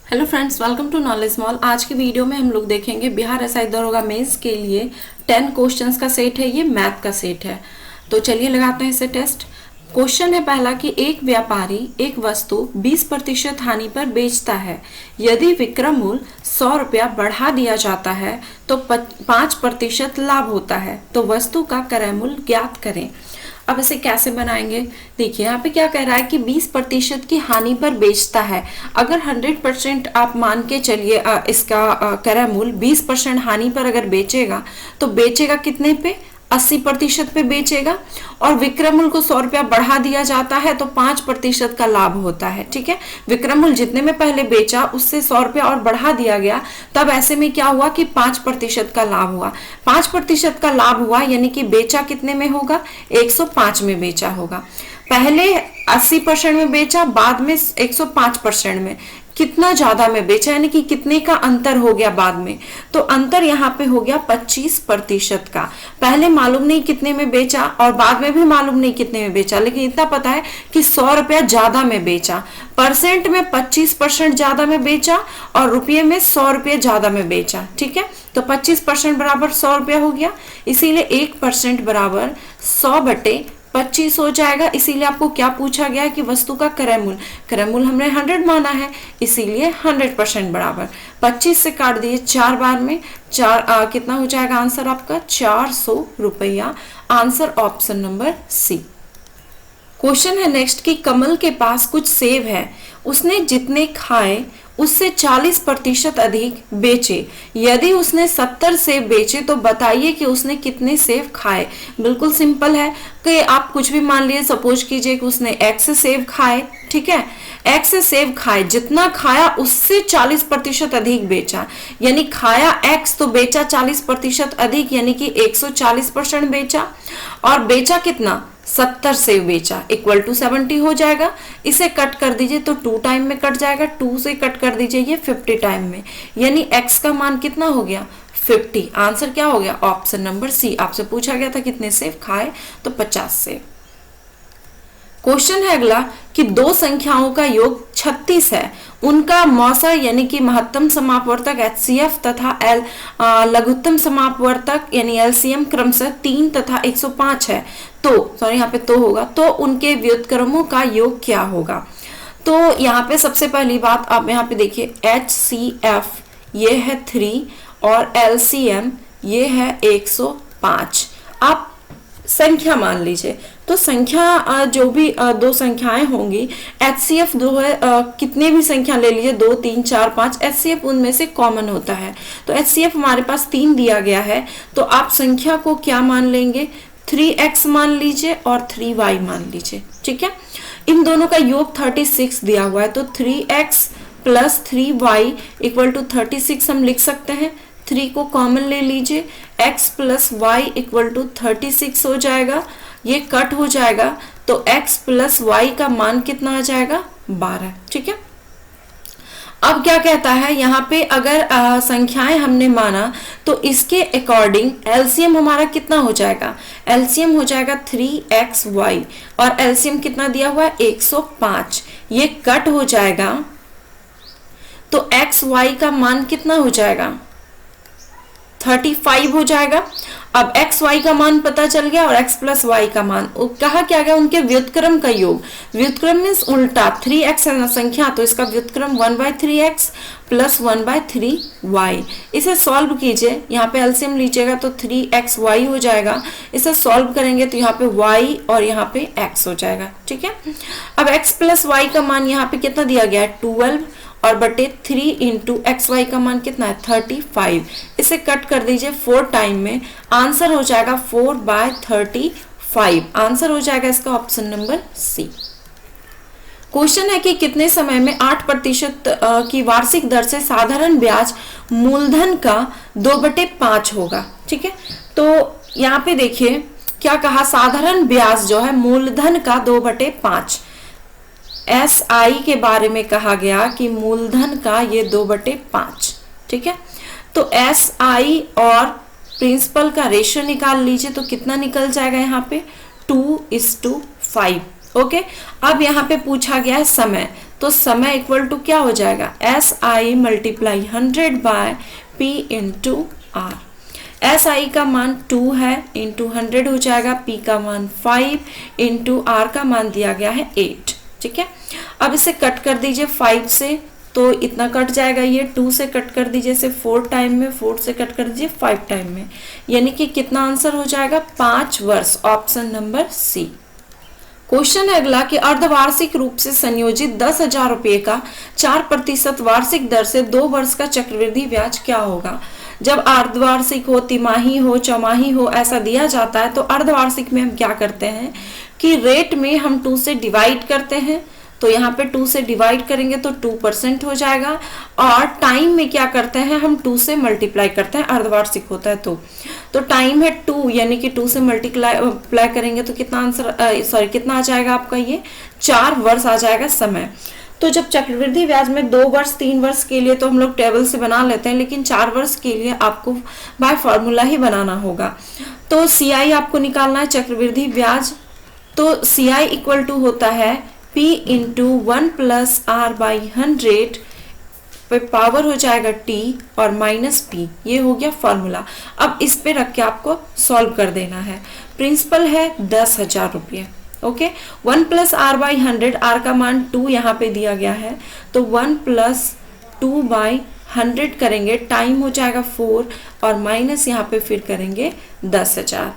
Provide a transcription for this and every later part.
Hello friends, welcome to knowledge mall. आज की video में हम लोग देखेंगे बिहार एसआई दरोगा मेंस के लिए 10 क्वेश्चंस का सेट है। ये मैथ का सेट है, तो चलिए लगाते हैं इसे टेस्ट। क्वेश्चन है पहला कि एक व्यापारी एक वस्तु 20% हानि पर बेचता है। यदि विक्रय मूल्य 100 रुपया बढ़ा दिया जाता है तो 5% लाभ होता है, तो वस्तु का क्रय मूल्य ज्ञात करें। अब इसे कैसे बनाएंगे? देखिए यहाँ पे क्या कह रहा है कि 20% की हानि पर बेचता है। अगर 100% आप मान के चलिए इसका क्रय मूल्य 20% हानि पर अगर बेचेगा तो बेचेगा कितने पे? 80% पे बेचेगा। और विक्रय मूल्य को 100 रुपया बढ़ा दिया जाता है तो 5% का लाभ होता है। ठीक है, विक्रय मूल्य जितने में पहले बेचा उससे 100 रुपया और बढ़ा दिया गया, तब ऐसे में क्या हुआ कि 5% का लाभ हुआ। 5% का लाभ हुआ यानी कि बेचा कितने में होगा? 105 में बेचा होगा। पहले 80% में बेचा, बाद में 105% में। कितना ज्यादा में बेचा यानी कि कितने का अंतर हो गया बाद में? तो अंतर यहाँ पे हो गया 25% का। पहले मालूम नहीं कितने में बेचा और बाद में भी मालूम नहीं कितने में बेचा, लेकिन इतना पता है कि 100 रुपया ज्यादा में बेचा। परसेंट में 25% ज्यादा में बेचा और रुपये में 100 रुपये ज्यादा में बेचा। ठीक है, तो 25% बराबर 100 रुपया हो गया, इसीलिए 1% बराबर 100/25 हो जाएगा। इसीलिए आपको क्या पूछा गया है कि वस्तु का क्रय मूल्य। क्रय मूल्य हमने 100 माना है, इसीलिए 100% बराबर 25 से काट दिए 4 बार में। कितना हो जाएगा आंसर आपका? 400 रुपया। Answer option number C. Question है नेक्स्ट कि कमल के पास कुछ सेब है, उसने जितने खाए उससे 40% अधिक बेचे। यदि उसने 70 सेब बेचे तो बताइए कि उसने कितने सेब खाए। बिल्कुल सिंपल है कि आप कुछ भी मान लिए, सपोज कीजिए कि उसने x सेब खाए। ठीक है, x सेब खाए, जितना खाया उससे 40% अधिक बेचा, यानी खाया x तो बेचा 40% अधिक, यानी कि 140% बेचा। और बेचा कितना? 70 से बेचा, इक्वल टू 70 हो जाएगा। इसे कट कर दीजिए तो 2 टाइम में कट जाएगा, 2 से कट कर दीजिए ये 50 टाइम में, यानी x का मान कितना हो गया? 50। आंसर क्या हो गया? Option number C. आपसे पूछा गया था कितने सेब खाए, तो 50 सेब। क्वेश्चन है अगला कि दो संख्याओं का योग 36 है, उनका मौसा यानी कि महत्तम समापवर्तक HCF तथा लघुत्तम समापवर्तक यानी LCM क्रमशः 3 तथा 105 है। तो सॉरी, यहाँ पे तो होगा, तो उनके व्युत्क्रमों का योग क्या होगा? तो यहाँ पे सबसे पहली बात आप यहाँ पे देखिए, HCF ये है 3 और LCM ये है 105। आप संख्या मान लीजिए, तो संख्या जो भी दो संख्याएं होंगी, HCF दो है, कितने भी संख्या ले लीजिए, 2 3 4 5, HCF उनमें से कॉमन होता है। तो HCF हमारे पास 3 दिया गया है, तो आप संख्या को क्या मान लेंगे? 3x मान लीजिए और 3y मान लीजिए। ठीक है, इन दोनों का योग 36 दिया हुआ है, तो 3x plus 3y equal to 36 हम लिख सकते हैं। 3 को कॉमन ले लीजिए, x plus Y equal to 36 हो जाएगा। ये कट हो जाएगा तो x प्लस वाई का मान कितना आ जाएगा? 12। ठीक है, अब क्या कहता है यहाँ पे, अगर संख्याएं हमने माना तो इसके अकॉर्डिंग एलसीएम हमारा कितना हो जाएगा? एलसीएम हो जाएगा 3xy और एलसीएम कितना दिया हुआ है? 105। ये कट हो जाएगा तो xy का मान कितना हो जाएगा? 35 हो जाएगा। अब x y का मान पता चल गया और x प्लस वाई का मान, कहा क्या गया? उनके व्युत्क्रम का योग। व्युत्क्रम मीन्स उल्टा, 3x है ना संख्या, तो इसका व्युत्क्रम 1/3x प्लस 1/3y। इसे सॉल्व कीजिए, यहाँ पे एलसीएम लीजिएगा तो 3xy हो जाएगा। इसे सॉल्व करेंगे तो यहाँ पे y और यहाँ पे x हो जाएगा। ठीक है, अब x प्लस वाई का मान यहाँ पे कितना दिया गया है? 12 और बटे 3 इंटू एक्स वाई का मान कितना है? 35। इसे कट कर दीजिए 4 टाइम में, आंसर हो जाएगा 4/35। आंसर हो जाएगा इसका ऑप्शन नंबर सी। क्वेश्चन है कि कितने समय में 8% की वार्षिक दर से साधारण ब्याज मूलधन का 2/5 होगा। ठीक है, तो यहाँ पे देखिए क्या कहा, साधारण ब्याज जो है मूलधन का 2/5। SI के बारे में कहा गया कि मूलधन का ये 2/5। ठीक है, तो SI और प्रिंसिपल का रेशियो निकाल लीजिए तो कितना निकल जाएगा? यहाँ पे 2:5। ओके, अब यहाँ पे पूछा गया है समय, तो समय इक्वल टू क्या हो जाएगा, SI multiply 100 by P into R. SI का मान 2 है इंटू 100 हो जाएगा, P का मान 5 इंटू आर का मान दिया गया है 8। ठीक है, अब इसे कट कर दीजिए 5 से, तो इतना कट जाएगा, ये 2 से कट कर दीजिए इसे 4 टाइम में, 4 से कट कर दीजिए 5 टाइम में, यानी कि कितना आंसर हो जाएगा, 5 वर्ष, ऑप्शन नंबर सी। क्वेश्चन है अगला कि अर्धवार्षिक रूप से संयोजित 10,000 रुपये का 4% वार्षिक दर से 2 वर्ष का चक्रवृद्धि ब्याज क्या होगा। जब अर्धवार्षिक हो, तिमाही हो, चौमाही हो, ऐसा दिया जाता है तो अर्धवार्षिक में हम क्या करते हैं कि रेट में हम 2 से डिवाइड करते हैं, तो यहाँ पे 2 से डिवाइड करेंगे तो 2% हो जाएगा, और टाइम में क्या करते हैं हम 2 से मल्टीप्लाई करते हैं, अर्धवार्षिक होता है तो टाइम है 2, यानी कि 2 से मल्टीप्लाई करेंगे तो कितना आंसर कितना आ जाएगा आपका, ये 4 वर्ष आ जाएगा समय। तो जब चक्रवृद्धि ब्याज में 2 वर्ष 3 वर्ष के लिए तो हम लोग टेबल से बना लेते हैं, लेकिन 4 वर्ष के लिए आपको बाय फॉर्मूला ही बनाना होगा। तो CI आपको निकालना है चक्रवृद्धि ब्याज, तो CI इक्वल टू होता है P into 1 plus R by 100 पे पावर हो जाएगा T और माइनस P, ये हो गया फॉर्मूला। अब इस पे रख के आपको सॉल्व कर देना है। प्रिंसिपल है 10,000 रुपये, okay. 1 plus R by 100, R का मान 2 यहाँ पे दिया गया है, तो 1 प्लस 2 बाई 100 करेंगे, टाइम हो जाएगा 4 और माइनस यहाँ पे फिर करेंगे 10,000,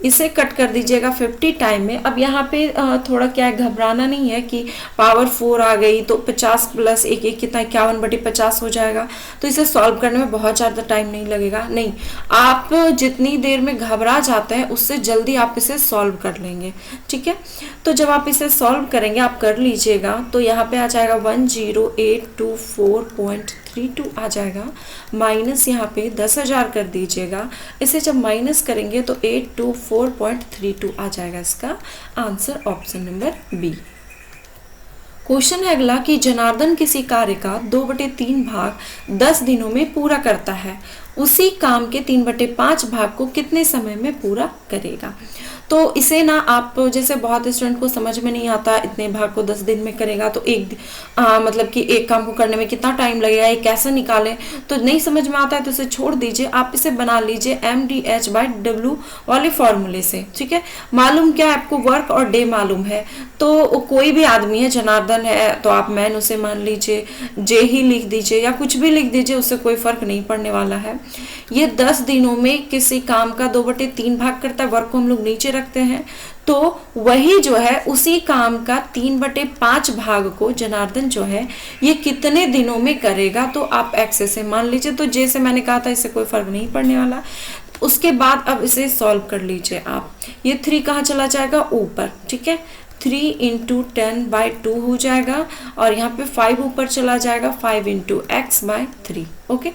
इसे कट कर दीजिएगा 50 टाइम में। अब यहाँ पे थोड़ा क्या है, घबराना नहीं है कि पावर 4 आ गई तो 50 प्लस 1 कितना 51/50 हो जाएगा, तो इसे सॉल्व करने में बहुत ज़्यादा टाइम नहीं लगेगा। नहीं, आप जितनी देर में घबरा जाते हैं उससे जल्दी आप इसे सॉल्व कर लेंगे। ठीक है, तो जब आप इसे सॉल्व करेंगे, आप कर लीजिएगा, तो यहाँ पे आ जाएगा 10824.32 आ जाएगा, माइनस यहाँ पे 10,000 कर दीजिएगा, इसे जब माइनस करेंगे तो 824.32 आ जाएगा इसका answer, option number B. Question है अगला कि जनार्दन किसी कार्य का 2/3 भाग 10 दिनों में पूरा करता है, उसी काम के 3/5 भाग को कितने समय में पूरा करेगा। तो इसे ना आप, जैसे बहुत स्टूडेंट को समझ में नहीं आता इतने भाग को 10 दिन में करेगा तो मतलब कि एक काम को करने में कितना टाइम लगेगा, ये कैसे निकालें, तो नहीं समझ में आता है तो इसे छोड़ दीजिए, आप इसे बना लीजिए MDH/W वाले फॉर्मूले से। ठीक है, मालूम क्या है आपको, वर्क और डे मालूम है, तो कोई भी आदमी है, जनार्दन है तो आप मैन उसे मान लीजिए, जे ही लिख दीजिए या कुछ भी लिख दीजिए, उससे कोई फर्क नहीं पड़ने वाला है। ये 10 दिनों में किसी काम का 2/3 भाग करता है, वर्क को हम लोग नीचे रखते हैं, तो वही जो है उसी काम का 3/5 भाग को जनार्दन जो है ये कितने दिनों में करेगा, तो आप एक्स से मान लीजिए, तो जैसे मैंने कहा था इससे कोई फर्क नहीं पड़ने वाला। उसके बाद अब इसे सॉल्व कर लीजिए आप, ये 3 कहाँ चला जाएगा, ऊपर। ठीक है, 3 इंटू 10/2 हो जाएगा, और यहाँ पे 5 ऊपर चला जाएगा, 5 इंटू x/3। ओके,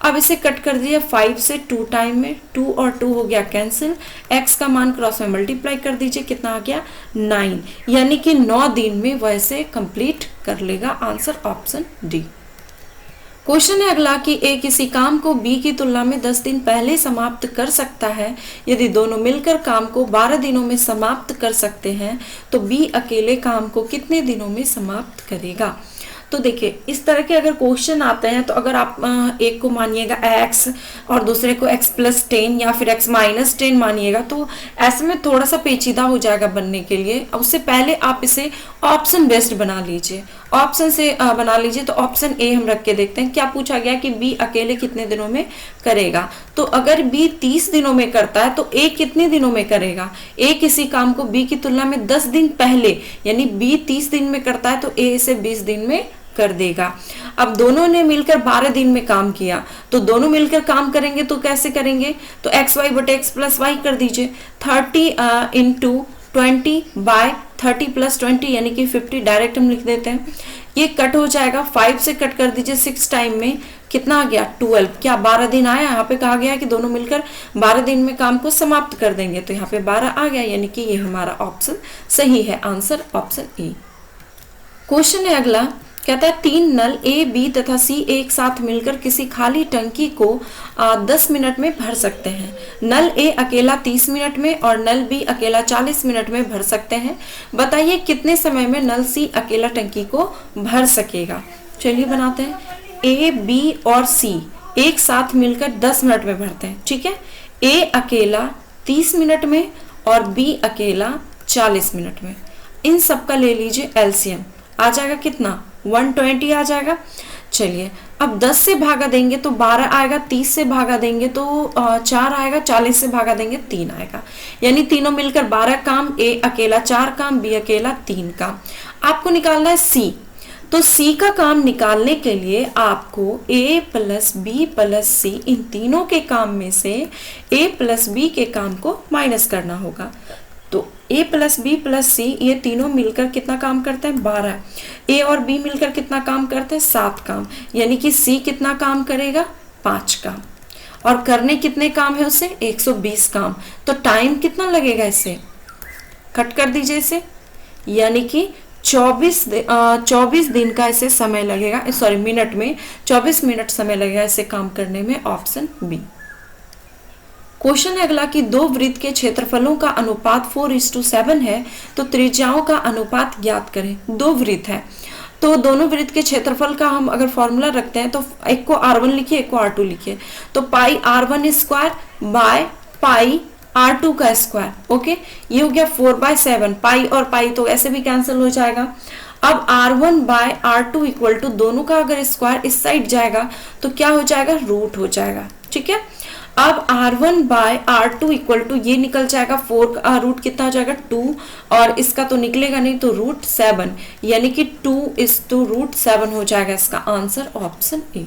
अब इसे कट कर दीजिए 5 से 2 टाइम में, 2 और 2 हो गया कैंसिल, x का मान क्रॉस में मल्टीप्लाई कर दीजिए, कितना आ गया 9, यानी कि 9 दिन में वह इसे कंप्लीट कर लेगा, आंसर ऑप्शन डी। क्वेश्चन है अगला कि ए किसी काम को बी की तुलना में 10 दिन पहले समाप्त कर सकता है, यदि दोनों मिलकर काम को 12 दिनों में समाप्त कर सकते हैं तो बी अकेले काम को कितने दिनों में समाप्त करेगा। तो देखिए, इस तरह के अगर क्वेश्चन आते हैं तो अगर आप एक को मानिएगा x और दूसरे को x+10 या फिर x-10 मानिएगा, तो ऐसे में थोड़ा सा पेचीदा हो जाएगा बनने के लिए। उससे पहले आप इसे ऑप्शन बेस्ड बना लीजिए, ऑप्शन से बना लीजिए। तो ऑप्शन ए हम रख के देखते हैं, क्या पूछा गया कि बी अकेले कितने दिनों में करेगा। तो अगर बी 30 दिनों में करता है तो ए कितने दिनों में करेगा। ए किसी काम को बी की तुलना में 10 दिन पहले, यानी बी 30 दिन में करता है तो ए इसे 20 दिन में कर देगा। अब दोनों ने मिलकर 12 दिन में काम किया, तो दोनों मिलकर काम करेंगे तो कैसे करेंगे, तो xy/x+y कर दीजिए, 30 इंटू 20/30 + 20 यानी कि 50 डायरेक्ट हम लिख देते हैं। ये कट हो जाएगा, 5 से कट कर दीजिए 6 टाइम में, कितना आ गया 12, क्या 12 दिन आया। यहाँ पे कहा गया है कि दोनों मिलकर 12 दिन में काम को समाप्त कर देंगे, तो यहाँ पे 12 आ गया, यानी कि ये हमारा ऑप्शन सही है, आंसर ऑप्शन ए। क्वेश्चन है अगला कहता है 3 नल ए, बी तथा सी एक साथ मिलकर किसी खाली टंकी को 10 मिनट में भर सकते हैं। नल ए अकेला 30 मिनट में और नल बी अकेला 40 मिनट में भर सकते हैं। बताइए कितने समय में नल सी अकेला टंकी को भर सकेगा। चलिए बनाते हैं। ए, बी और सी एक साथ मिलकर 10 मिनट में भरते हैं, ठीक है। ए अकेला 30 मिनट में और बी अकेला 40 मिनट में। इन सब का ले लीजिए एलसीएम, आ जाएगा कितना, 120 आ जाएगा। चलिए अब 10 से भागा देंगे तो 12 आएगा, 30 से भागा देंगे तो 4 आएगा, 40 से भागा देंगे 3 आएगा। यानी तीनों मिलकर 12 काम, ए अकेला 4 काम, बी अकेला 3 काम। आपको निकालना है सी। तो सी का काम निकालने के लिए आपको ए प्लस बी प्लस सी इन तीनों के काम में से ए प्लस बी के काम को माइनस करना होगा। तो ए प्लस बी प्लस सी ये तीनों मिलकर कितना काम करते हैं, 12। ए और बी मिलकर कितना काम करते हैं, 7 काम। यानी कि सी कितना काम करेगा, 5 काम। और करने कितने काम है उसे, 120 काम। तो टाइम कितना लगेगा, इसे कट कर दीजिए इसे, यानी कि 24 दिन का इसे समय लगेगा, सॉरी मिनट में 24 मिनट समय लगेगा इसे काम करने में। Option B. क्वेश्चन है अगला कि दो वृत्त के क्षेत्रफलों का अनुपात 4:7 है, तो त्रिज्याओं का अनुपात ज्ञात करें। दो वृत्त है तो दोनों वृत्त के क्षेत्रफल का हम अगर फॉर्मूला रखते हैं तो एक को R1 लिखिए, एक को R2 लिखिए। तो पाई R1 square by pi R2 का स्क्वायर। ओके, ये हो गया 4/7। पाई और पाई तो ऐसे भी कैंसिल हो जाएगा। अब R1 bye R2 equal to दोनों का अगर स्क्वायर इस साइड जाएगा तो क्या हो जाएगा, रूट हो जाएगा, ठीक है। अब R1 bye R2 equal to ये निकल जाएगा 4 का रूट कितना हो जाएगा, 2, और इसका तो निकलेगा नहीं तो √7, यानी कि 2:√7 हो जाएगा इसका आंसर। Option A.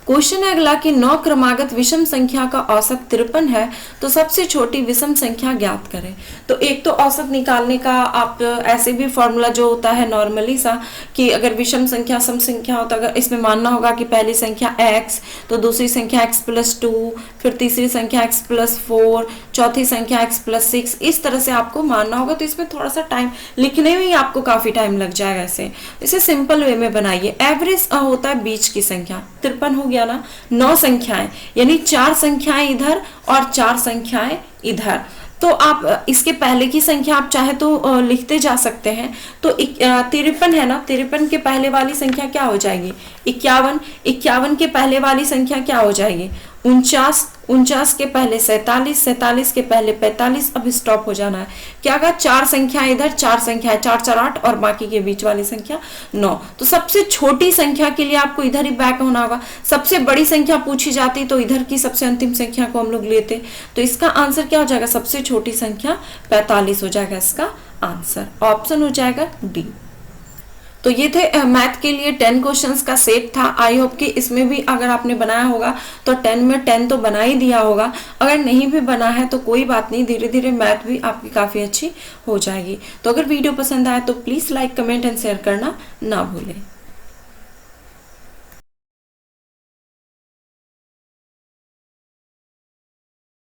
क्वेश्चन है अगला कि 9 क्रमागत विषम संख्या का औसत 53 है, तो सबसे छोटी विषम संख्या ज्ञात करें। तो एक तो औसत निकालने का आप ऐसे भी फॉर्मूला जो होता है नॉर्मली सा कि अगर विषम संख्या सम संख्या हो तो अगर इसमें मानना होगा कि पहली संख्या x, तो दूसरी संख्या x+2, फिर तीसरी संख्या x+4, चौथी संख्या x+6, इस तरह से आपको मानना होगा। तो इसमें थोड़ा सा टाइम लिखने में ही आपको काफी टाइम लग जाएगा। इसे सिंपल वे में बनाइए। एवरेज होता है बीच की संख्या, 53 हो गया ना। 9 संख्याएं यानी 4 संख्याएं इधर और 4 संख्याएं इधर। तो आप इसके पहले की संख्या आप चाहे तो लिखते जा सकते हैं। तो 53 है ना, 53 के पहले वाली संख्या क्या हो जाएगी, 51। 51 के पहले वाली संख्या क्या हो जाएगी, 49। 49 के पहले 47, 47 के पहले 45। अब स्टॉप हो जाना है। क्या होगा, 4 संख्या इधर, 4 संख्या 4 4 8 और बाकी के बीच वाली संख्या 9। तो सबसे छोटी संख्या के लिए आपको इधर ही बैक होना होगा। सबसे बड़ी संख्या पूछी जाती तो इधर की सबसे अंतिम संख्या को हम लोग लेते। तो इसका आंसर क्या हो जाएगा, सबसे छोटी संख्या 45 हो जाएगा इसका आंसर। ऑप्शन हो जाएगा डी। तो ये थे मैथ के लिए 10 क्वेश्चंस का सेट था। आई होप कि इसमें भी अगर आपने बनाया होगा तो 10 में 10 तो बना ही दिया होगा। अगर नहीं भी बना है तो कोई बात नहीं, धीरे धीरे मैथ भी आपकी काफ़ी अच्छी हो जाएगी। तो अगर वीडियो पसंद आए तो please like, comment and share करना ना भूलें।